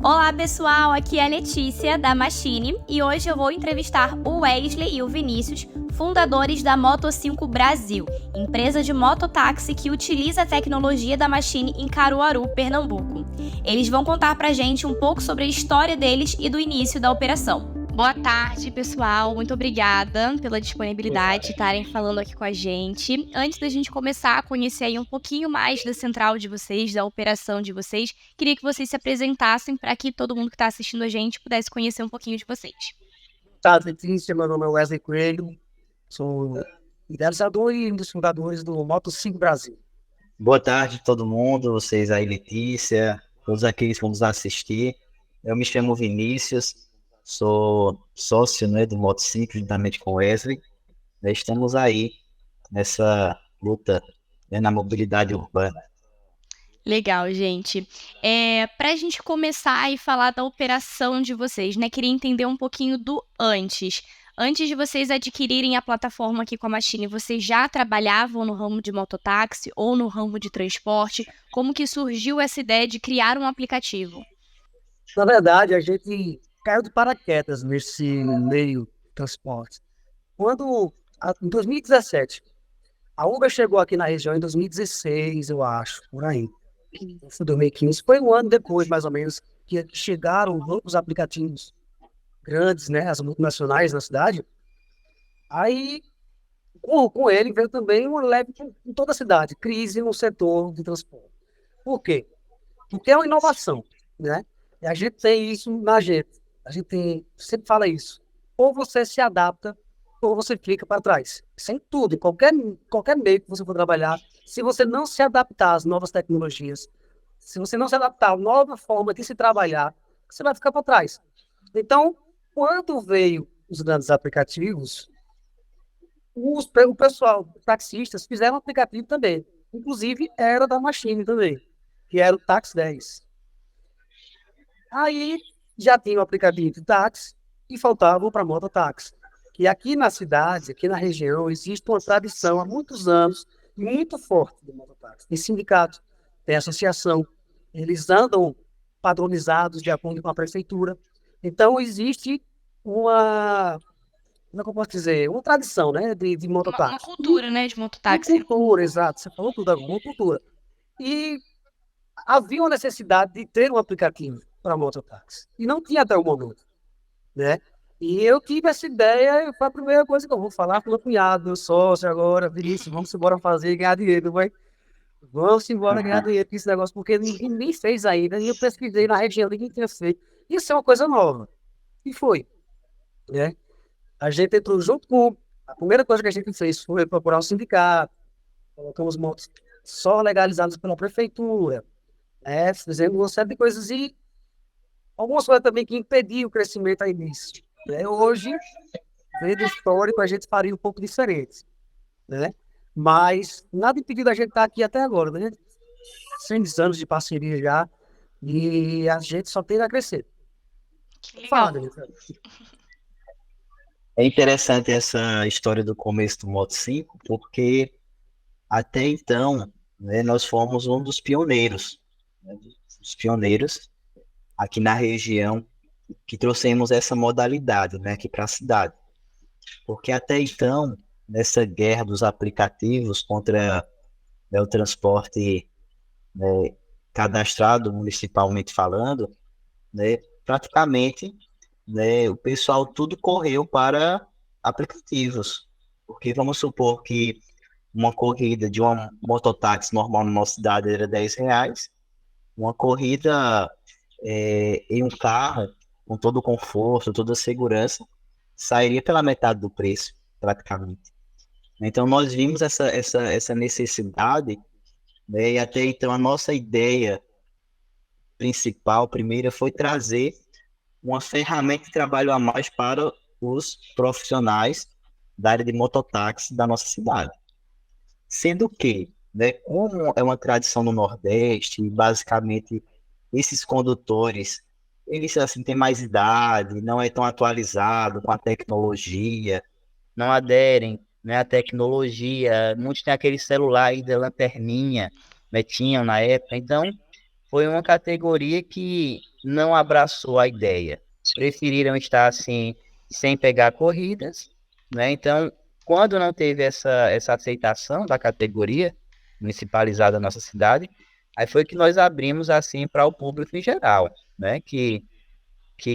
Olá pessoal, aqui é a Letícia da Machine e hoje eu vou entrevistar o Wesley e o Vinícius, fundadores da Moto5 Brasil, empresa de mototáxi que utiliza a tecnologia da Machine em Caruaru, Pernambuco. Eles vão contar pra gente um pouco sobre a história deles e do início da operação. Boa tarde, pessoal. Muito obrigada pela disponibilidade de estarem falando aqui com a gente. Antes da gente começar a conhecer aí um pouquinho mais da central de vocês, da operação de vocês, queria que vocês se apresentassem para que todo mundo que está assistindo a gente pudesse conhecer um pouquinho de vocês. Tá, Letícia, meu nome é Wesley Coelho, sou idealizador e um dos fundadores do Moto5 Brasil. Boa tarde a todo mundo, vocês aí, Letícia, todos aqueles que vão nos assistir. Eu me chamo Vinícius, sou sócio, do Moto5, juntamente com o Wesley. Estamos aí nessa luta, na mobilidade urbana. Legal, gente. Para a gente começar e falar da operação de vocês, queria entender um pouquinho do antes. Antes de vocês adquirirem a plataforma aqui com a Machine, vocês já trabalhavam no ramo de mototáxi ou no ramo de transporte? Como que surgiu essa ideia de criar um aplicativo? Na verdade, a gente caiu de paraquedas nesse meio de transporte. Em 2017, a Uber chegou aqui na região em 2016, eu acho, por aí. Foi 2015, foi um ano depois, mais ou menos, que chegaram os aplicativos grandes, as multinacionais na cidade. Aí, com ele, veio também uma leve em toda a cidade, crise no setor de transporte. Por quê? Porque é uma inovação, né? E a gente tem isso na gente. A gente sempre fala isso. Ou você se adapta, ou você fica para trás. Isso é em tudo, em qualquer meio que você for trabalhar. Se você não se adaptar às novas tecnologias, se você não se adaptar à nova forma de se trabalhar, você vai ficar para trás. Então, quando veio os grandes aplicativos, o pessoal, taxistas, fizeram um aplicativo também. Inclusive, era da Machine também, que era o Tax 10. Aí, já tinha o aplicativo de táxi e faltava para mototáxi. Que aqui na cidade, aqui na região, existe uma tradição há muitos anos muito forte de mototáxi. Tem sindicato, tem associação, eles andam padronizados de acordo com a prefeitura. Então, existe uma, como é que eu posso dizer? Uma tradição, de mototáxi. Uma cultura, de mototáxi. Uma cultura, exato. Você falou tudo agora, uma cultura. E havia uma necessidade de ter um aplicativo para mototáxi. E não tinha até o momento, né? E eu tive essa ideia, foi a primeira coisa que eu vou falar com meu cunhado, meu sócio agora, Vinícius, vamos embora fazer e ganhar dinheiro, vai? Vamos embora ganhar dinheiro com esse negócio, porque ninguém nem fez ainda, e eu pesquisei na região, ninguém tinha feito. Isso é uma coisa nova. E foi, né? A gente entrou junto com... A primeira coisa que a gente fez foi procurar um sindicato, colocamos motos só legalizadas pela prefeitura, fizemos uma série de coisas e algumas coisas também que impediam o crescimento ao início. Hoje, vendo o histórico, a gente faria um pouco diferente, né? Mas nada impediu a gente estar aqui até agora, né? 100 anos de parceria já e a gente só tem a crescer. Que legal. Fala, Daniel. É interessante essa história do começo do Moto5, porque até então, nós fomos um dos pioneiros, aqui na região que trouxemos essa modalidade, aqui para a cidade. Porque até então, nessa guerra dos aplicativos contra o transporte cadastrado, municipalmente falando, praticamente o pessoal tudo correu para aplicativos. Porque vamos supor que uma corrida de uma mototáxi normal na nossa cidade era R$10, uma corrida em um carro, com todo o conforto, toda a segurança, sairia pela metade do preço, praticamente. Então, nós vimos essa necessidade, e até então a nossa ideia principal, primeira, foi trazer uma ferramenta de trabalho a mais para os profissionais da área de mototáxi da nossa cidade. Sendo que, como é uma tradição no Nordeste, e basicamente esses condutores, eles assim têm mais idade, não é tão atualizado com a tecnologia, não aderem, à tecnologia, muitos têm aquele celular aí da lanterninha, tinham na época, então foi uma categoria que não abraçou a ideia. Preferiram estar assim, sem pegar corridas, né? Então, quando não teve essa aceitação da categoria municipalizada da nossa cidade, aí foi que nós abrimos assim para o público em geral, né? Que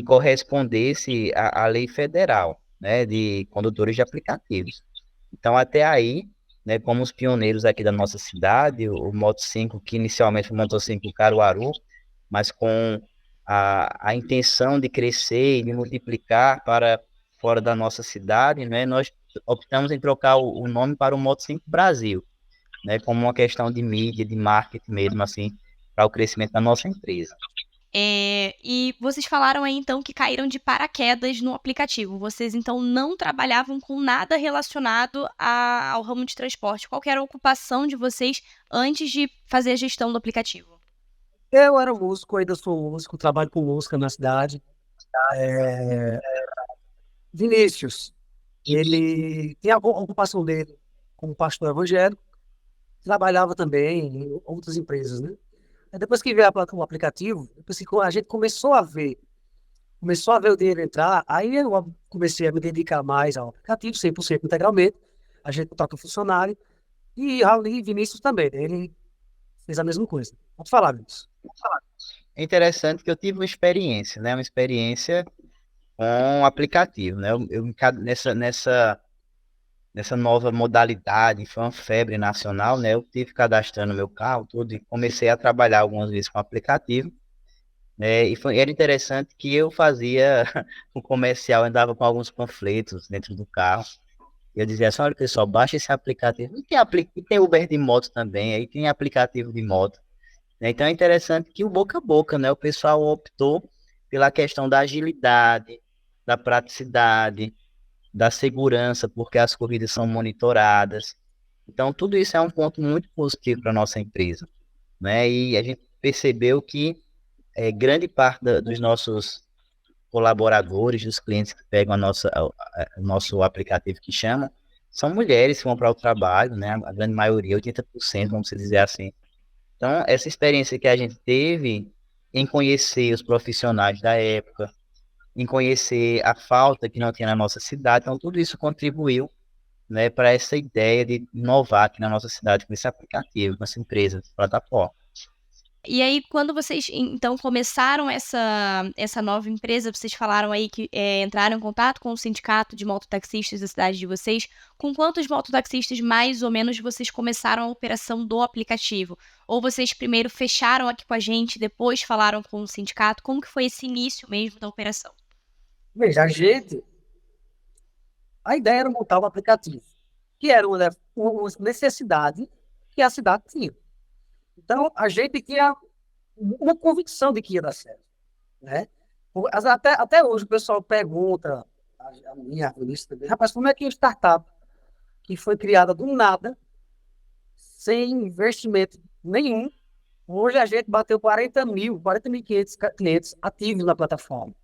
correspondesse à lei federal, né? De condutores de aplicativos. Então, até aí, né, como os pioneiros aqui da nossa cidade, o Moto 5, que inicialmente foi o Moto 5 Caruaru, mas com a intenção de crescer e de multiplicar para fora da nossa cidade, né, nós optamos em trocar o nome para o Moto 5 Brasil, né, como uma questão de mídia, de marketing mesmo, assim, para o crescimento da nossa empresa. E vocês falaram aí, então, que caíram de paraquedas no aplicativo. Vocês, então, não trabalhavam com nada relacionado ao ramo de transporte. Qual que era a ocupação de vocês antes de fazer a gestão do aplicativo? Eu era músico, ainda sou músico, trabalho com música na cidade. Vinícius, ele tem a ocupação dele como pastor evangélico, trabalhava também em outras empresas, né? Aí depois que veio o aplicativo, depois que a gente começou a ver o dinheiro entrar, aí eu comecei a me dedicar mais ao aplicativo, 100% integralmente. A gente contratou funcionário e Raul e Vinícius também, né? Ele fez a mesma coisa. Pode falar, Vinícius. É interessante que eu tive uma experiência, né, uma experiência com o aplicativo, né, nessa nova modalidade, foi uma febre nacional, né? Eu tive cadastrando meu carro, tudo, e comecei a trabalhar algumas vezes com o aplicativo, né? Era interessante que eu fazia o comercial, andava com alguns panfletos dentro do carro, e eu dizia assim, olha pessoal, baixa esse aplicativo, e tem Uber de moto também, aí tem aplicativo de moto, né? Então é interessante que o boca a boca, né? O pessoal optou pela questão da agilidade, da praticidade, da segurança, porque as corridas são monitoradas. Então, tudo isso é um ponto muito positivo para a nossa empresa, né? E a gente percebeu que grande parte dos nossos colaboradores, dos clientes que pegam o nosso aplicativo que chama, são mulheres que vão para o trabalho, né? A grande maioria, 80%, vamos dizer assim. Então, essa experiência que a gente teve em conhecer os profissionais da época, em conhecer a falta que não tinha na nossa cidade. Então, tudo isso contribuiu, né, para essa ideia de inovar aqui na nossa cidade com esse aplicativo, com essa empresa, essa plataforma. E aí, quando vocês, então, começaram essa nova empresa, vocês falaram aí que entraram em contato com o sindicato de mototaxistas da cidade de vocês. Com quantos mototaxistas, mais ou menos, vocês começaram a operação do aplicativo? Ou vocês primeiro fecharam aqui com a gente, depois falaram com o sindicato? Como que foi esse início mesmo da operação? Veja, a ideia era montar um aplicativo, que era uma necessidade que a cidade tinha. Então, a gente tinha uma convicção de que ia dar certo, né? Até hoje o pessoal pergunta, a minha Vinícius também, rapaz, como é que uma startup que foi criada do nada, sem investimento nenhum, hoje a gente bateu 40.500 clientes ativos na plataforma,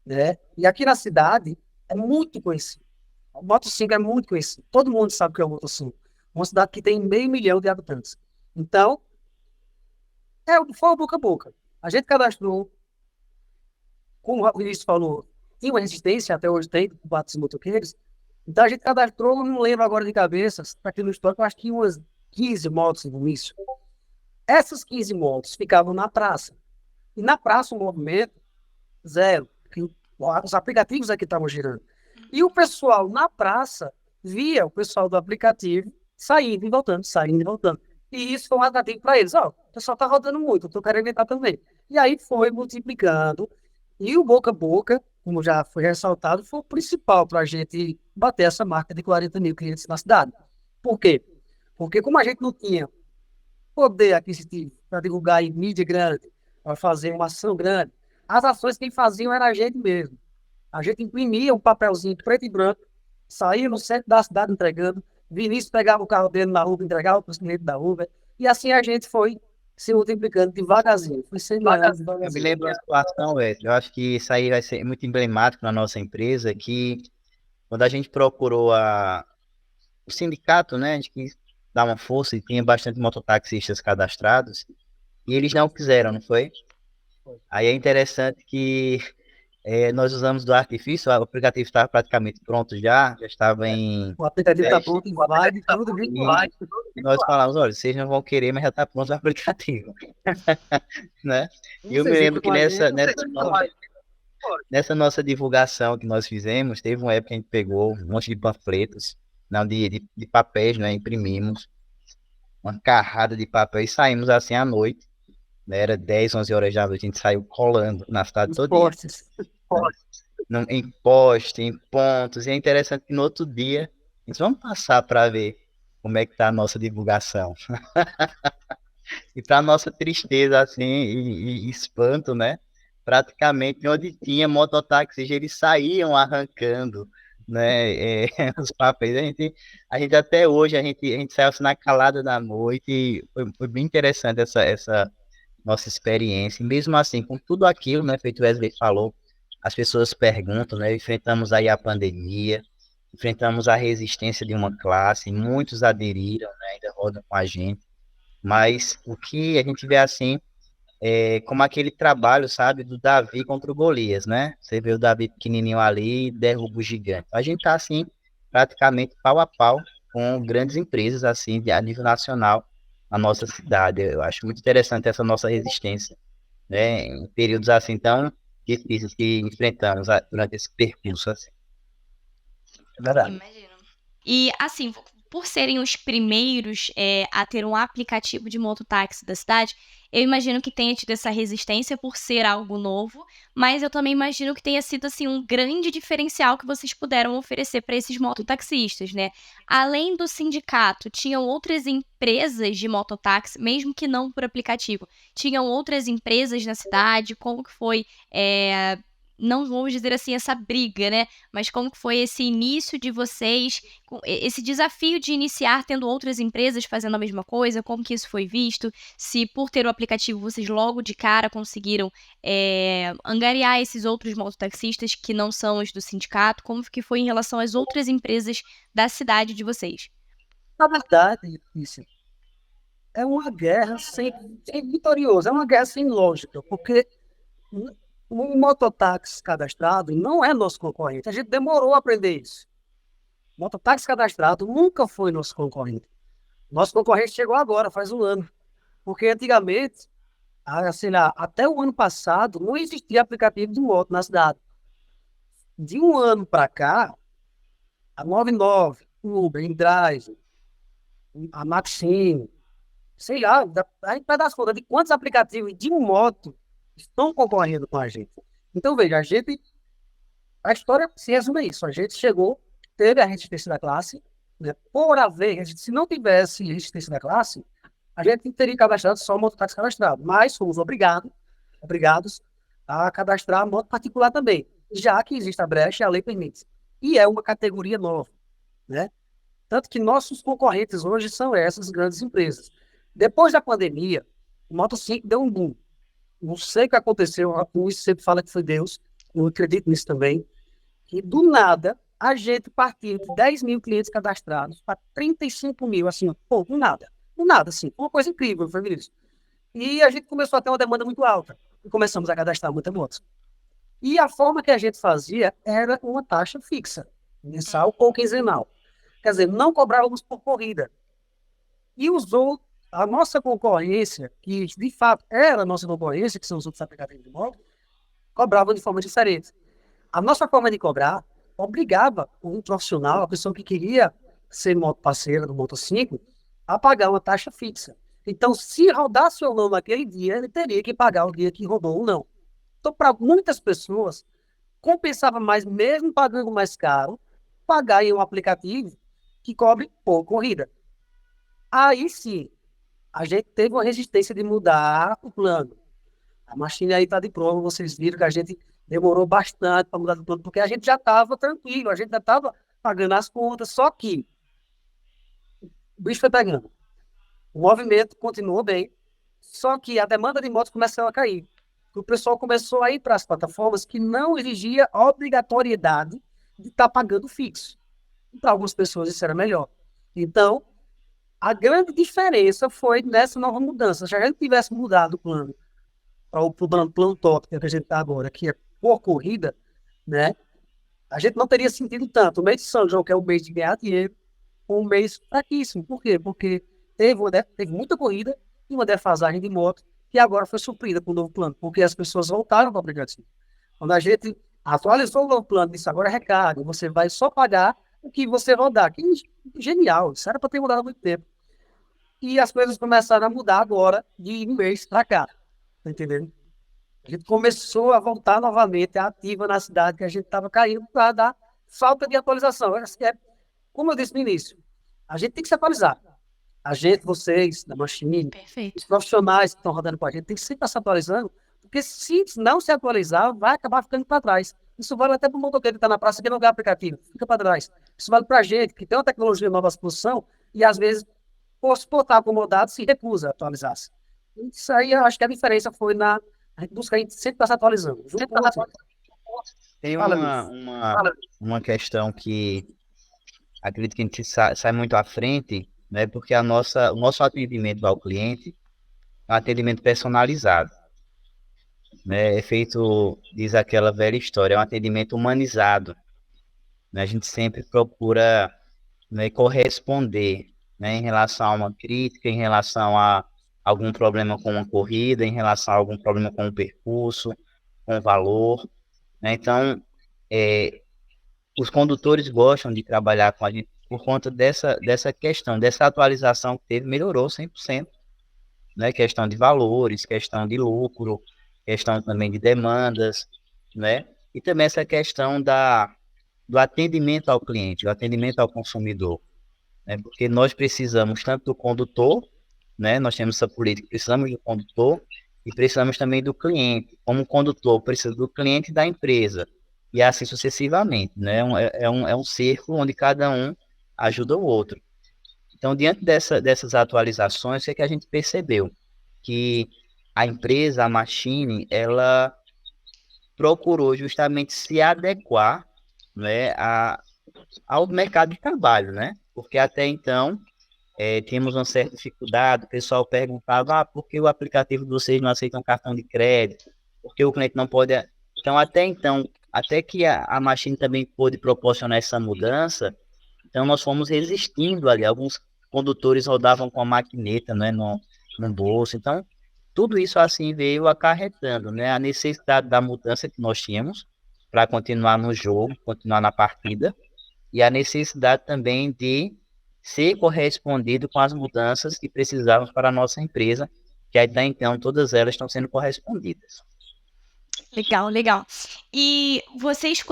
né? E aqui na cidade é muito conhecido. O Moto 5 é muito conhecido. Todo mundo sabe o que é o Moto 5. Uma cidade que tem 500.000 de habitantes. Então, foi o boca a boca. A gente cadastrou, como o Vinícius falou, tinha uma resistência, até hoje tem, por parte dos motoqueiros. Então, a gente cadastrou, não lembro agora de cabeça, está aqui no histórico, eu acho que umas 15 motos no início. Essas 15 motos ficavam na praça. E na praça o movimento, zero. Os aplicativos aqui estavam girando. E o pessoal na praça via o pessoal do aplicativo saindo e voltando, saindo e voltando. E isso foi um atrativo para eles. Ó, o pessoal está rodando muito, eu estou querendo entrar também. E aí foi multiplicando. E o boca a boca, como já foi ressaltado, foi o principal para a gente bater essa marca de 40.000 clientes na cidade. Por quê? Porque como a gente não tinha poder aquisitivo para divulgar em mídia grande, para fazer uma ação grande, as ações quem faziam era a gente mesmo. A gente imprimia um papelzinho preto e branco, saía no centro da cidade entregando, Vinícius pegava o carro dele na Uber, entregava para os clientes da Uber, e assim a gente foi se multiplicando devagarzinho. Foi sendo devagarzinho. Eu me lembro da situação, Wesley, eu acho que isso aí vai ser muito emblemático na nossa empresa, que quando a gente procurou o sindicato, né, a gente quis dar uma força e tinha bastante mototaxistas cadastrados, e eles não quiseram, não foi? Aí é interessante que nós usamos do artifício, o aplicativo estava praticamente pronto já estava em O aplicativo está teste, pronto, vai de tudo virtual. e nós falamos, olha, vocês não vão querer, mas já está pronto o aplicativo, né? E eu me Vocês lembro entram que com a gente, nessa nossa divulgação que nós fizemos, teve uma época que a gente pegou um monte de panfletos, não, de papéis, né? Imprimimos uma carrada de papel e saímos assim à noite, né? Era 10, 11 horas da noite, a gente saiu colando na cidade os todinha, postes. em poste, em pontos, e é interessante que no outro dia, a gente vamos passar para ver como é que tá a nossa divulgação. E para nossa tristeza, assim, e espanto, né? Praticamente onde tinha mototáxis, eles saíam arrancando, né? Os papéis. A gente até hoje, a gente saiu assim, na calada da noite, e foi bem interessante essa nossa experiência. E mesmo assim, com tudo aquilo, né? Feito o Wesley falou, as pessoas perguntam, né? Enfrentamos aí a pandemia, enfrentamos a resistência de uma classe, muitos aderiram, né? Ainda rodam com a gente. Mas o que a gente vê assim é como aquele trabalho, sabe, do Davi contra o Golias, né? Você vê o Davi pequenininho ali e derruba o gigante. A gente tá assim, praticamente pau a pau com grandes empresas assim, a nível nacional na nossa cidade. Eu acho muito interessante essa nossa resistência, né? Em períodos assim tão difíceis que enfrentamos durante esse percurso assim. É verdade. Imagino. E assim, por serem os primeiros a ter um aplicativo de mototáxi da cidade, eu imagino que tenha tido essa resistência por ser algo novo, mas eu também imagino que tenha sido assim um grande diferencial que vocês puderam oferecer para esses mototaxistas, né? Além do sindicato, tinham outras empresas de mototáxi, mesmo que não por aplicativo, tinham outras empresas na cidade? Como que foi, não vamos dizer assim, essa briga, né? Mas como que foi esse início de vocês, esse desafio de iniciar tendo outras empresas fazendo a mesma coisa? Como que isso foi visto? Se por ter o aplicativo vocês logo de cara conseguiram angariar esses outros mototaxistas que não são os do sindicato? Como que foi em relação às outras empresas da cidade de vocês? Na verdade, isso é uma guerra sem vitorioso, é uma guerra sem lógica, porque o mototáxi cadastrado não é nosso concorrente. A gente demorou a aprender isso. O mototáxi cadastrado nunca foi nosso concorrente. Nosso concorrente chegou agora, faz um ano. Porque antigamente, sei lá, até o ano passado, não existia aplicativo de moto na cidade. De um ano para cá, a 99, o Uber, InDrive, a Maxim, sei lá, a gente vai dar conta de quantos aplicativos de moto estão concorrendo com a gente. Então, veja, a história se resume a isso. A gente chegou, teve a resistência da classe, né? Por haver, se não tivesse resistência da classe, a gente teria cadastrado só mototáxi cadastrado, mas fomos obrigados a cadastrar moto particular também, já que existe a brecha e a lei permite. E é uma categoria nova, né? Tanto que nossos concorrentes hoje são essas grandes empresas. Depois da pandemia, o Moto 5 deu um boom. Não sei o que aconteceu, o sempre fala que foi Deus, eu acredito nisso também. E do nada, a gente partiu de 10 mil clientes cadastrados para 35 mil, assim, pô, do nada. Do nada, assim, uma coisa incrível, foi isso. E a gente começou a ter uma demanda muito alta. E começamos a cadastrar muita motos. E a forma que a gente fazia era uma taxa fixa, mensal ou quinzenal. Quer dizer, não cobrávamos por corrida. E usou a nossa concorrência, que de fato era a nossa concorrência, que são os outros aplicativos de moto, cobravam de forma diferente. A nossa forma de cobrar obrigava um profissional, a pessoa que queria ser moto parceira do Moto 5, a pagar uma taxa fixa. Então, se rodasse ou não naquele dia, ele teria que pagar o dia que rodou ou não. Então, para muitas pessoas, compensava mais, mesmo pagando mais caro, pagar em um aplicativo que cobre por corrida. Aí sim, a gente teve uma resistência de mudar o plano. A Machine aí está de prova, vocês viram que a gente demorou bastante para mudar de plano, porque a gente já estava tranquilo, a gente já estava pagando as contas, só que o bicho foi pegando. O movimento continuou bem, só que a demanda de motos começou a cair. O pessoal começou a ir para as plataformas que não exigia a obrigatoriedade de estar pagando fixo. Para algumas pessoas isso era melhor. Então, a grande diferença foi nessa nova mudança. Se a gente tivesse mudado o plano para o plano top que a gente está agora, que é por corrida, né? A gente não teria sentido tanto. O mês de São João, que é o mês de ganhar dinheiro, foi um mês fraquíssimo. Por quê? Porque teve muita corrida e uma defasagem de moto que agora foi suprida com o novo plano, porque as pessoas voltaram para o aplicativo. Quando a gente atualizou o novo plano, disse agora é recarga, você vai só pagar o que você rodar. Que genial, isso era para ter mudado há muito tempo. E as coisas começaram a mudar agora, de um mês para cá. Tá entendendo? A gente começou a voltar novamente ativa na cidade, que a gente estava caindo por causa da falta de atualização. Como eu disse no início, a gente tem que se atualizar. A gente, vocês, da Machine, Perfeito. os profissionais que estão rodando com a gente, tem que sempre estar se atualizando, porque se não se atualizar, vai acabar ficando para trás. Isso vale até para o motoqueiro que está na praça que não ganha aplicativo, fica para trás. Isso vale para a gente, que tem uma tecnologia nova à disposição e, às vezes, por estar acomodado, se recusa a atualizar-se. Isso aí, eu acho que a diferença foi a gente busca, a gente sempre está se atualizando. Junto com você. Tem Fala, uma, Luiz. uma, uma questão que acredito que a gente sai muito à frente, né? Porque o nosso atendimento ao cliente é um atendimento personalizado, né? É feito, diz aquela velha história, é um atendimento humanizado, né? A gente sempre procura, né, corresponder, né, em relação a uma crítica, em relação a algum problema com uma corrida, em relação a algum problema com o percurso, com o valor, né? Então, é, os condutores gostam de trabalhar com a gente por conta dessa questão, dessa atualização que teve, melhorou 100%, né? Questão de valores, questão de lucro, questão também de demandas, né? E também essa questão do atendimento ao cliente, do atendimento ao consumidor, né? Porque nós precisamos tanto do condutor, né? Nós temos essa política, precisamos do condutor e precisamos também do cliente. Como o condutor precisa do cliente e da empresa, e assim sucessivamente, né? É um círculo onde cada um ajuda o outro. Então, diante dessas atualizações, o que a gente percebeu? Que a empresa, a Machine, ela procurou justamente se adequar, né, ao mercado de trabalho, né? Porque até então tínhamos uma certa dificuldade, o pessoal perguntava, por que o aplicativo de vocês não aceita um cartão de crédito? Por que o cliente não pode... Então, até que a Machine também pôde proporcionar essa mudança, então nós fomos resistindo ali, alguns condutores rodavam com a maquineta, né, no bolso, então tudo isso assim veio acarretando, né, a necessidade da mudança que nós tínhamos para continuar no jogo, continuar na partida, e a necessidade também de ser correspondido com as mudanças que precisávamos para a nossa empresa, que até então todas elas estão sendo correspondidas. Legal, legal. E vocês,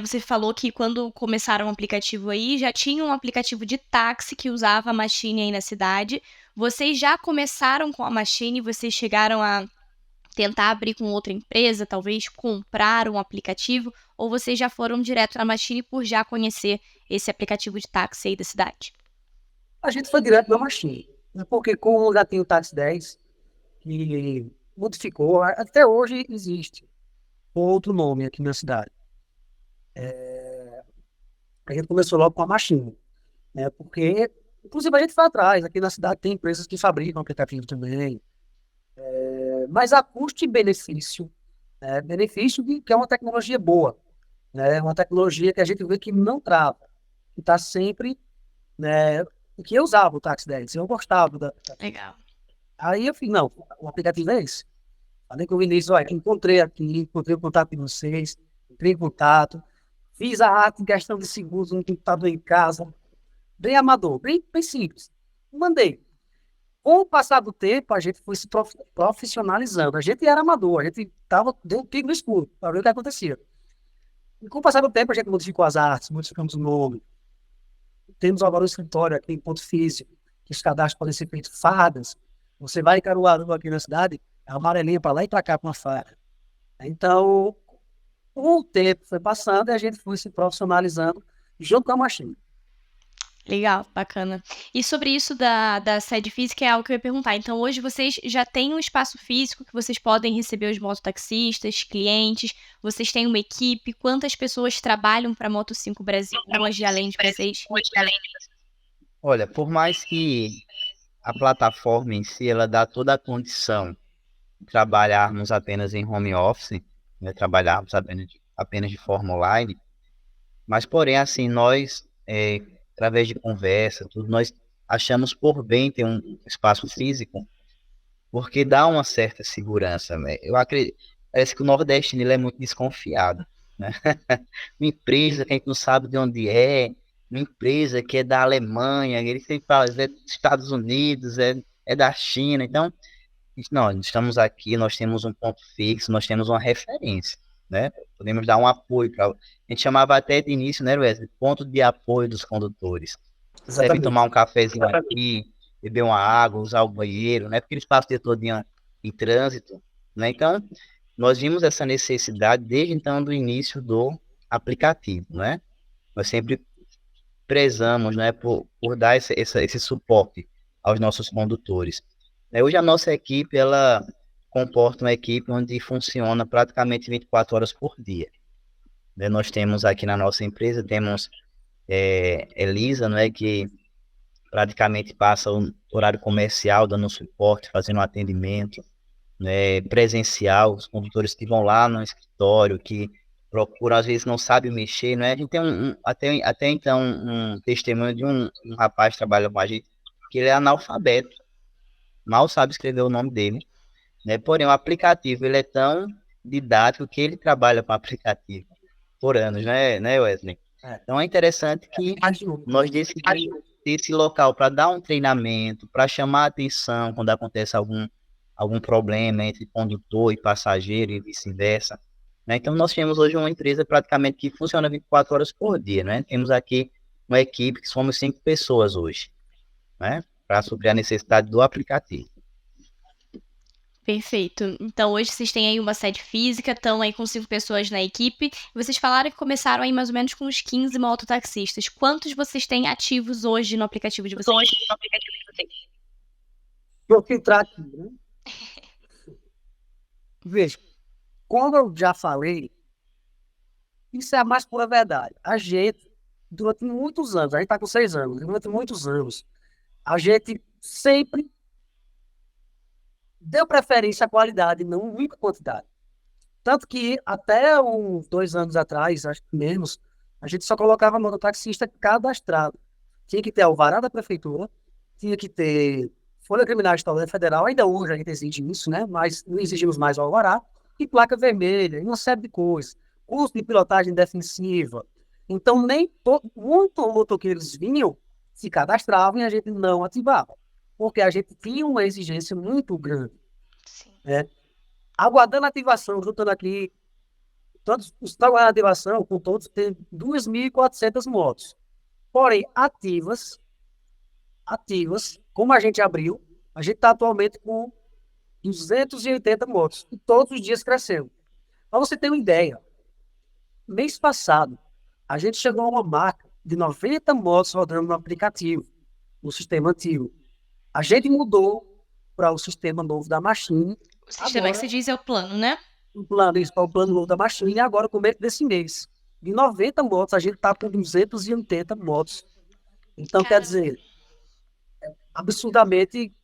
você falou que quando começaram o aplicativo aí, já tinha um aplicativo de táxi que usava a Machine aí na cidade. Vocês já começaram com a Machine, vocês chegaram a tentar abrir com outra empresa, talvez comprar um aplicativo, ou vocês já foram direto na Machine por já conhecer esse aplicativo de táxi aí da cidade? A gente foi direto na Machine, né? Porque como já tem o Táxi 10, que modificou, até hoje existe outro nome aqui na cidade. A gente começou logo com a Machine, né? Porque, inclusive, a gente foi atrás. Aqui na cidade tem empresas que fabricam aplicativo também. Mas a custo e benefício, né? Benefício que é uma tecnologia boa, né? Uma tecnologia que a gente vê que não trava, que está sempre, né? Que eu usava o Táxi 10, eu gostava Legal. Aí eu falei, não, o aplicativo é esse. Falei com o Vinícius, olha, encontrei aqui, encontrei o contato de vocês, entrei em contato, fiz a arte em questão de segundos no computador em casa, bem amador, bem simples. Mandei. Com o passar do tempo, a gente foi se profissionalizando. A gente era amador, a gente deu um pico no escuro para ver o que acontecia. E com o passar do tempo, a gente modificou as artes, modificamos o nome. Temos agora um escritório aqui em ponto físico, que os cadastros podem ser feitos fardas. Você vai em Caruaru aqui na cidade, é amarelinha para lá e para cá com uma farda. Então, com o tempo foi passando e a gente foi se profissionalizando junto com a Machine. Legal, bacana. E sobre isso da sede física é algo que eu ia perguntar. Então, hoje vocês já têm um espaço físico que vocês podem receber os mototaxistas, clientes, vocês têm uma equipe, quantas pessoas trabalham para a Moto5 Brasil hoje, além de vocês? Olha, por mais que a plataforma em si, ela dá toda a condição, trabalharmos apenas em home office, né, trabalharmos apenas de forma online, mas porém, assim, nós, através de conversa, tudo, nós achamos por bem ter um espaço físico, porque dá uma certa segurança, né? Eu acredito, parece que o nordestino ele é muito desconfiado, né? Uma empresa que a gente não sabe de onde é, uma empresa que é da Alemanha, ele sempre fala, é dos Estados Unidos, é da China, então, não, estamos aqui, nós temos um ponto fixo, nós temos uma referência, né? Podemos dar um apoio para. A gente chamava até de início, né, Wesley? Ponto de apoio dos condutores. Sempre tomar Exatamente. um cafezinho aqui, beber uma água, usar o banheiro, né? Porque eles passam o dia todo em trânsito, né? Então, nós vimos essa necessidade desde então do início do aplicativo, né? Nós sempre prezamos, né, por dar esse suporte aos nossos condutores. Hoje a nossa equipe, ela comporta uma equipe onde funciona praticamente 24 horas por dia. Né? Nós temos aqui na nossa empresa, temos Elisa, né, que praticamente passa o horário comercial dando suporte, fazendo um atendimento, né, presencial, os condutores que vão lá no escritório, que procuram, às vezes não sabem mexer, né? A gente tem até então um testemunho de um rapaz que trabalha com a gente, que ele é analfabeto, mal sabe escrever o nome dele, né? Porém, o aplicativo, ele é tão didático que ele trabalha com aplicativo por anos, né, Wesley? É. Então, é interessante que nós decidimos ter esse local para dar um treinamento, para chamar a atenção quando acontece algum problema entre condutor e passageiro e vice-versa. Né? Então, nós temos hoje uma empresa praticamente que funciona 24 horas por dia. Né? Temos aqui uma equipe que somos 5 pessoas hoje, né? Para suprir a necessidade do aplicativo. Perfeito. Então, hoje vocês têm aí uma sede física, estão aí com 5 pessoas na equipe. Vocês falaram que começaram aí mais ou menos com uns 15 mototaxistas. Quantos vocês têm ativos hoje no aplicativo de vocês? Vou filtrar aqui, né? Veja, como eu já falei, isso é a mais pura verdade. A gente, durante muitos anos, a gente está com 6 anos, durante muitos anos, a gente sempre deu preferência à qualidade, não única quantidade. Tanto que até uns 2 anos atrás, acho que menos, a gente só colocava mototaxista cadastrado. Tinha que ter alvará da prefeitura, tinha que ter folha criminal estadual federal, ainda hoje a gente exige isso, né? Mas não exigimos mais o alvará, e placa vermelha, e uma série de coisas. Curso de pilotagem defensiva. Então, muitos motoqueiros vinham, se cadastravam e a gente não ativava, porque a gente tinha uma exigência muito grande. Sim. Né? Aguardando a ativação, juntando aqui, todos os que estão aguardando a ativação, com todos, tem 2.400 motos. Porém, ativas, como a gente abriu, a gente está atualmente com 280 motos, e todos os dias crescendo. Para você ter uma ideia, mês passado, a gente chegou a uma marca de 90 motos rodando no aplicativo, no sistema antigo. A gente mudou para o sistema novo da Machine. O sistema que se diz é o plano, né? O plano novo da Machine, e agora, com o começo desse mês, de 90 motos, a gente está com 280 motos. Então, quer dizer, absurdamente,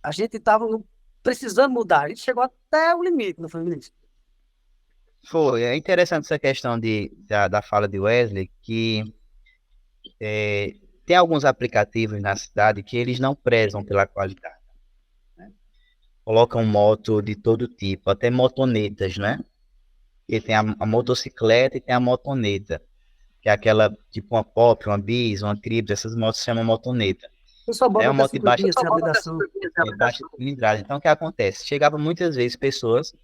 a gente estava precisando mudar. A gente chegou até o limite, não foi, Vinícius? Foi, é interessante essa questão da fala de Wesley, que tem alguns aplicativos na cidade que eles não prezam pela qualidade. Né? Colocam moto de todo tipo, até motonetas, né? E tem a motocicleta e tem a motoneta, que é aquela, tipo uma Pop, uma Bis, uma Cribs, essas motos se chamam motoneta. Eu só boto É uma até moto de 5 baixa, dias sem habilitação. baixa cilindrada. Então, o que acontece? Chegava muitas vezes pessoas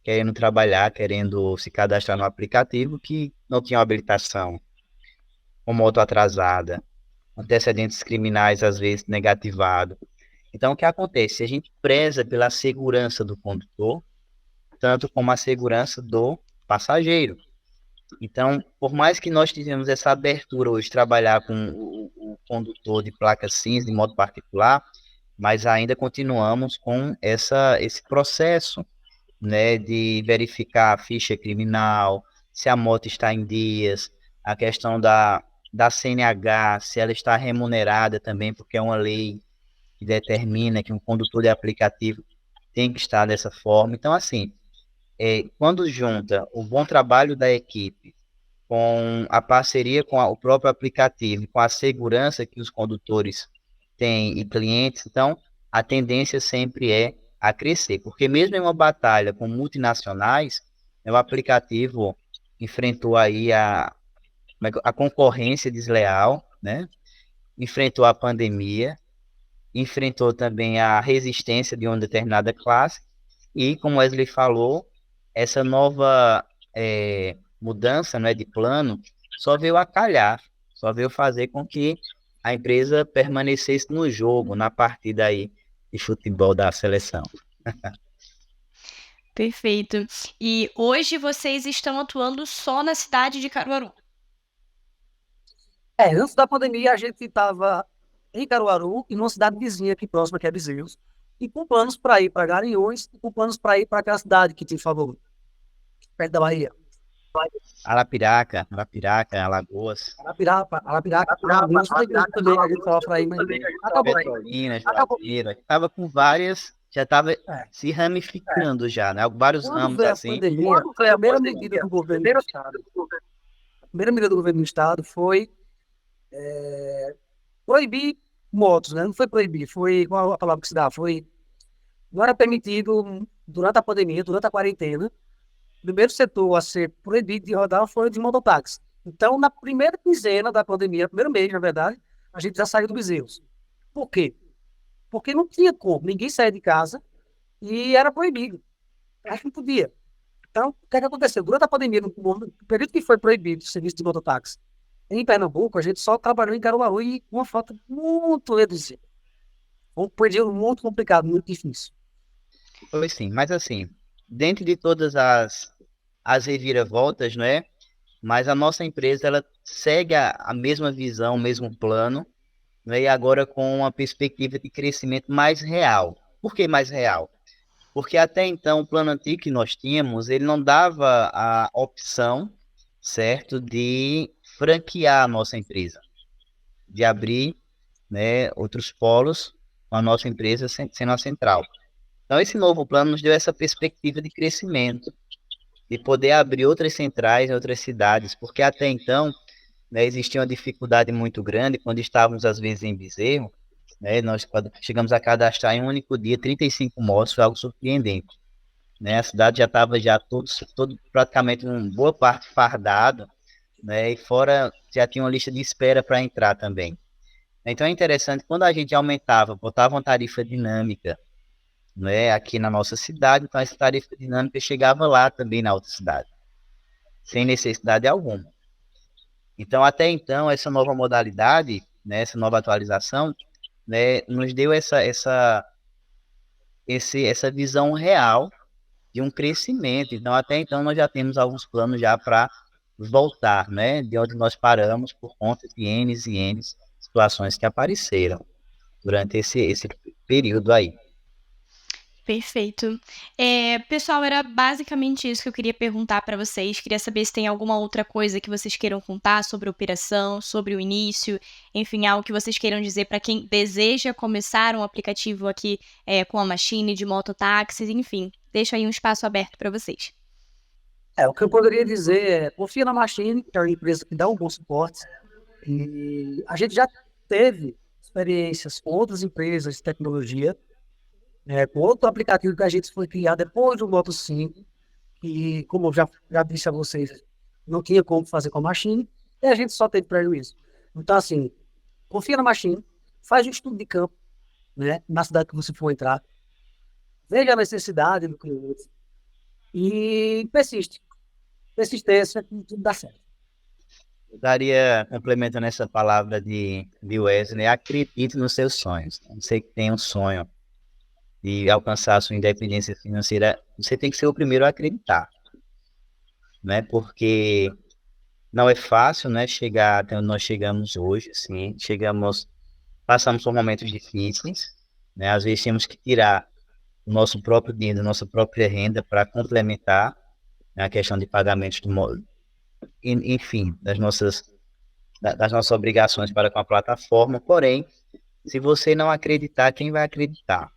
querendo trabalhar, querendo se cadastrar no aplicativo, que não tinham habilitação, com moto atrasada, antecedentes criminais, às vezes, negativado. Então, o que acontece? A gente preza pela segurança do condutor, tanto como a segurança do passageiro. Então, por mais que nós tivemos essa abertura hoje, trabalhar com o condutor de placa cinza, de modo particular, mas ainda continuamos com esse processo, né, de verificar a ficha criminal, se a moto está em dias, a questão da CNH, se ela está remunerada também, porque é uma lei que determina que um condutor de aplicativo tem que estar dessa forma. Então, assim, quando junta o bom trabalho da equipe com a parceria com o próprio aplicativo, com a segurança que os condutores têm e clientes, então a tendência sempre é a crescer, porque mesmo em uma batalha com multinacionais, o aplicativo enfrentou aí a concorrência desleal, né? Enfrentou a pandemia, enfrentou também a resistência de uma determinada classe e, como Wesley falou, essa nova mudança, né, de plano só veio a calhar, só veio fazer com que a empresa permanecesse no jogo, na partida aí de futebol da seleção. Perfeito. E hoje vocês estão atuando só na cidade de Caruaru? Antes da pandemia, a gente estava em Caruaru e numa cidade vizinha aqui próxima, que é Bezerros, e com planos para ir para Garanhuns, e com planos para ir para aquela cidade que te falou, perto da Bahia. Arapiraca, Alagoas. Arapiraca, Alagoas, também a gente falava para ir, mas acabou. Petrolina, Juazeiro, estava com várias, já estava se ramificando já, né? Vários ramos assim. A primeira medida do governo do Estado, a primeira medida do governo do Estado foi proibir motos, né? Não foi proibir, foi, qual a palavra que se dá? Não era permitido, durante a pandemia, durante a quarentena, o primeiro setor a ser proibido de rodar foi o de mototáxi. Então, na primeira quinzena da pandemia, primeiro mês, na verdade, a gente já saiu do Bezerros. Por quê? Porque não tinha como, ninguém saía de casa e era proibido. A gente não podia. Então, o que é que aconteceu? Durante a pandemia, no período que foi proibido o serviço de mototáxi, em Pernambuco, a gente só trabalhou em Caruaru e com uma frota muito reduzida. Um período muito complicado, muito difícil. Foi sim, mas assim, dentro de todas as reviravoltas, não é? Mas a nossa empresa, ela segue a mesma visão, o mesmo plano, né? E agora com uma perspectiva de crescimento mais real. Por que mais real? Porque até então, o plano antigo que nós tínhamos, ele não dava a opção, certo, de franquear a nossa empresa, de abrir, né, outros polos com a nossa empresa sendo a central. Então, esse novo plano nos deu essa perspectiva de crescimento, de poder abrir outras centrais em outras cidades, porque até então, né, existia uma dificuldade muito grande quando estávamos, às vezes, em Bezerro, né, nós chegamos a cadastrar em um único dia 35 motos, foi algo surpreendente. Né, a cidade já estava todo praticamente uma boa parte fardado, né, e fora já tinha uma lista de espera para entrar também. Então é interessante, quando a gente botava uma tarifa dinâmica, né, aqui na nossa cidade, então essa tarifa dinâmica chegava lá também na outra cidade, sem necessidade alguma. Então, até então, essa nova modalidade, né, essa nova atualização, né, nos deu essa visão real de um crescimento. Então, até então, nós já temos alguns planos já para voltar, né, de onde nós paramos por conta de N e N situações que apareceram durante esse período aí. Perfeito. Pessoal, era basicamente isso que eu queria perguntar para vocês. Queria saber se tem alguma outra coisa que vocês queiram contar sobre a operação, sobre o início, enfim, algo que vocês queiram dizer para quem deseja começar um aplicativo aqui com a Machine de mototáxis, enfim. Deixo aí um espaço aberto para vocês. O que eu poderia dizer é, confia na Machine, que é uma empresa que dá um bom suporte. E a gente já teve experiências com outras empresas de tecnologia, com outro aplicativo que a gente foi criar depois do Moto 5, que, como eu já disse a vocês, não tinha como fazer com a Machine, e a gente só teve prejuízo. Então, assim, confia na Machine, faz um estudo de campo, né, na cidade que você for entrar, veja a necessidade do cliente e persiste. Persistência, tudo dá certo. Eu daria, complementando essa palavra de Wesley, acredite nos seus sonhos. Você que tem um sonho de alcançar a sua independência financeira, você tem que ser o primeiro a acreditar, né? Porque não é fácil, né, chegar até onde nós chegamos hoje, assim, passamos por momentos difíceis, né? Às vezes temos que tirar o nosso próprio dinheiro, nossa própria renda para complementar, né, a questão de pagamentos enfim, das nossas obrigações para com a plataforma. Porém, se você não acreditar, quem vai acreditar?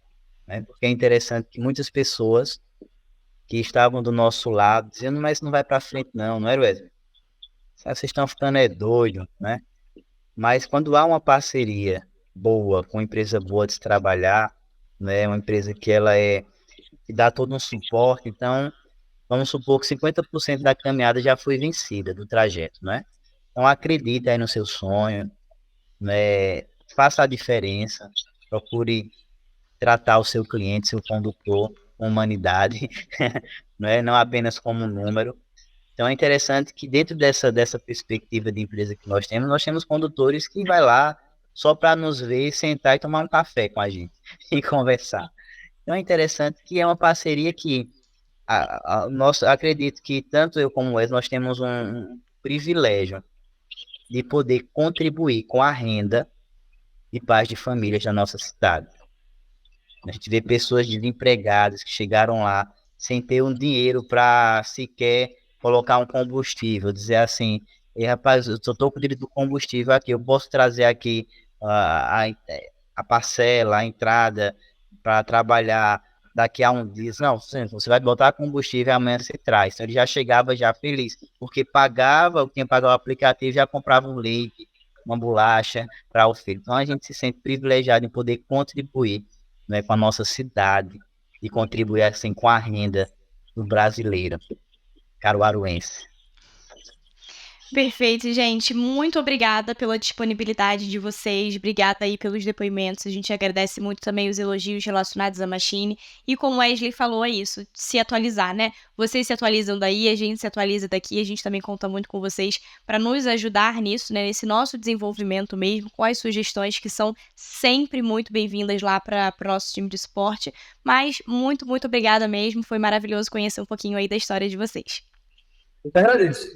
né? Porque é interessante que muitas pessoas que estavam do nosso lado dizendo, mas não vai para frente não era, Wesley? Vocês estão ficando doido, né? Mas quando há uma parceria boa, com uma empresa boa de se trabalhar, né? Uma empresa que dá todo um suporte, então vamos supor que 50% da caminhada já foi vencida do trajeto, né? Então acredite aí no seu sonho, né? Faça a diferença, procure tratar o seu cliente, seu condutor, com humanidade, né? Não apenas como um número. Então é interessante que dentro dessa perspectiva de empresa que nós temos condutores que vai lá só para nos ver, sentar e tomar um café com a gente e conversar. Então é interessante que é uma parceria que acredito que tanto eu como o Wes, nós temos um privilégio de poder contribuir com a renda e paz de famílias da nossa cidade. A gente vê pessoas desempregadas que chegaram lá sem ter um dinheiro para sequer colocar um combustível, dizer assim, e rapaz, eu estou com o direito do combustível aqui, eu posso trazer aqui a parcela, a entrada para trabalhar daqui a um dia. Não, você vai botar combustível e amanhã você traz. Então ele já chegava já feliz, porque pagava, tinha que pagar o aplicativo e já comprava um leite, uma bolacha para o filho. Então a gente se sente privilegiado em poder contribuir, né, com a nossa cidade e contribuir assim com a renda do brasileiro caruaruense. Perfeito, gente. Muito obrigada pela disponibilidade de vocês. Obrigada aí pelos depoimentos. A gente agradece muito também os elogios relacionados à Machine. E como o Wesley falou, é isso, se atualizar, né? Vocês se atualizam daí, a gente se atualiza daqui. A gente também conta muito com vocês para nos ajudar nisso, né? Nesse nosso desenvolvimento mesmo, com as sugestões que são sempre muito bem-vindas lá para o nosso time de suporte. Mas muito, muito obrigada mesmo. Foi maravilhoso conhecer um pouquinho aí da história de vocês. Eu que agradeço.